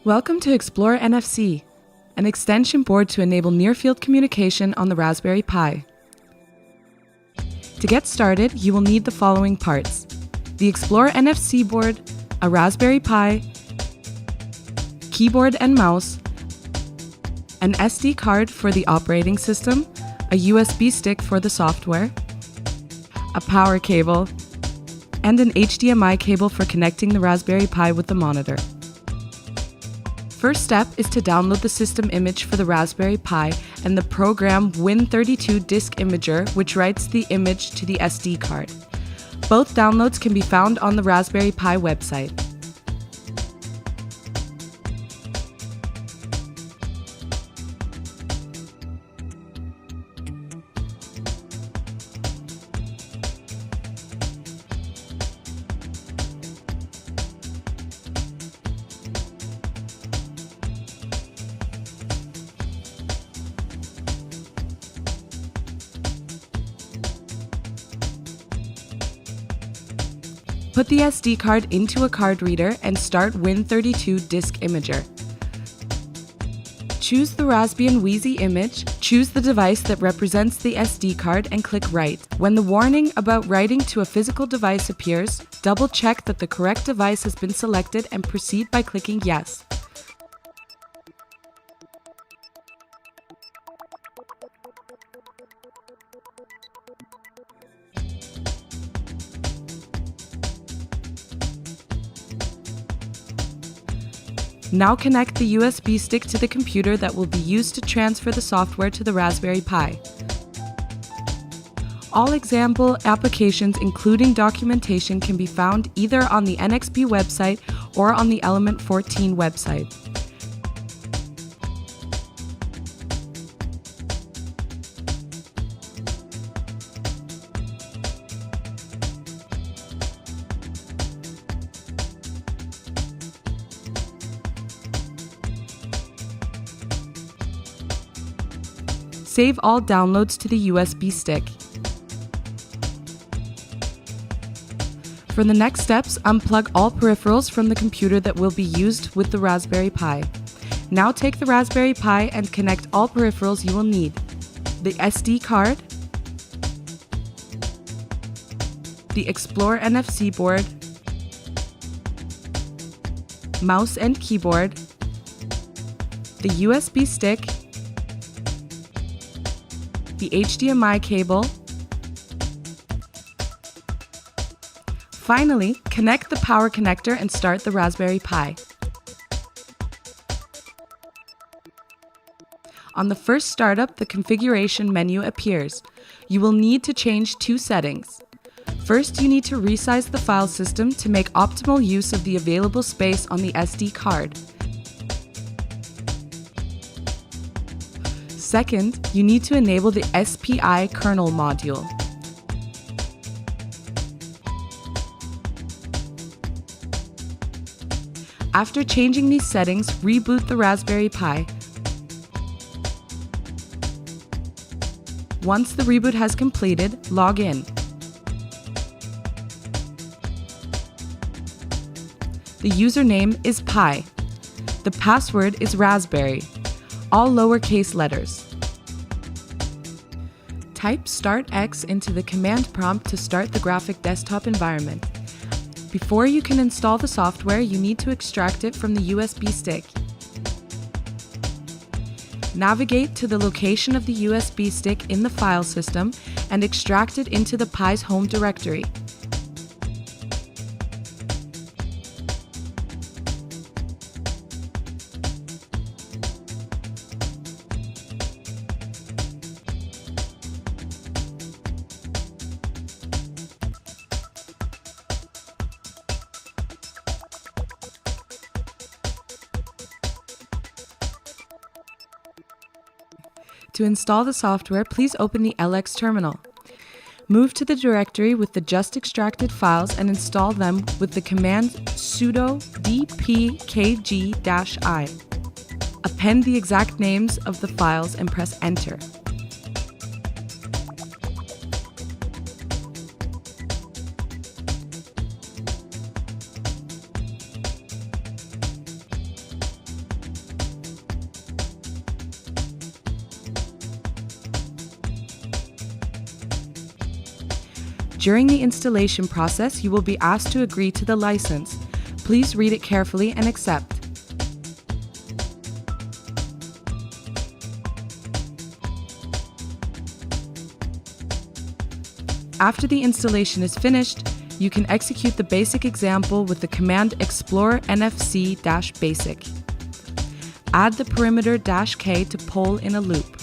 Welcome to Explore NFC, an extension board to enable near-field communication on the Raspberry Pi. To get started, you will need the following parts: the Explore NFC board, a Raspberry Pi, keyboard and mouse, an SD card for the operating system, a USB stick for the software, a power cable, and an HDMI cable for connecting the Raspberry Pi with the monitor. First step is to download the system image for the Raspberry Pi and the program Win32 Disk Imager, which writes the image to the SD card. Both downloads can be found on the Raspberry Pi website. Put the SD card into a card reader and start Win32 Disk Imager. Choose the Raspbian Wheezy image, choose the device that represents the SD card and click Write. When the warning about writing to a physical device appears, double-check that the correct device has been selected and proceed by clicking Yes. Now connect the USB stick to the computer that will be used to transfer the software to the Raspberry Pi. All example applications, including documentation, can be found either on the NXP website or on the Element 14 website. Save all downloads to the USB stick. For the next steps, unplug all peripherals from the computer that will be used with the Raspberry Pi. Now take the Raspberry Pi and connect all peripherals you will need: the SD card, the Explore NFC board, mouse and keyboard, the USB stick, the HDMI cable. Finally, connect the power connector and start the Raspberry Pi. On the first startup, the configuration menu appears. You will need to change two settings. First, you need to resize the file system to make optimal use of the available space on the SD card. Second, you need to enable the SPI kernel module. After changing these settings, reboot the Raspberry Pi. Once the reboot has completed, log in. The username is Pi. The password is Raspberry, all lowercase letters. Type Start X into the command prompt to start the graphic desktop environment. Before you can install the software, you need to extract it from the USB stick. Navigate to the location of the USB stick in the file system and extract it into the Pi's home directory. To install the software, please open the LX terminal. Move to the directory with the just extracted files and install them with the command sudo dpkg-i. Append the exact names of the files and press Enter. During the installation process, you will be asked to agree to the license. Please read it carefully and accept. After the installation is finished, you can execute the basic example with the command explore NFC-basic. Add the perimeter-K to pole in a loop.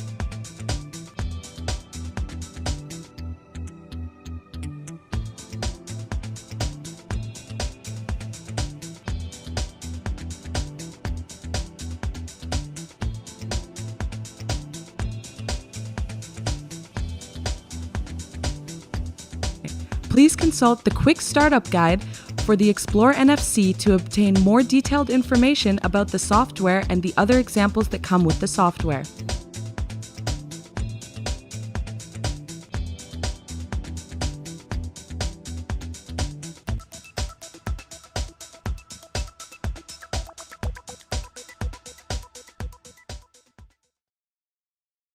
Please consult the quick startup guide for the Explore NFC to obtain more detailed information about the software and the other examples that come with the software.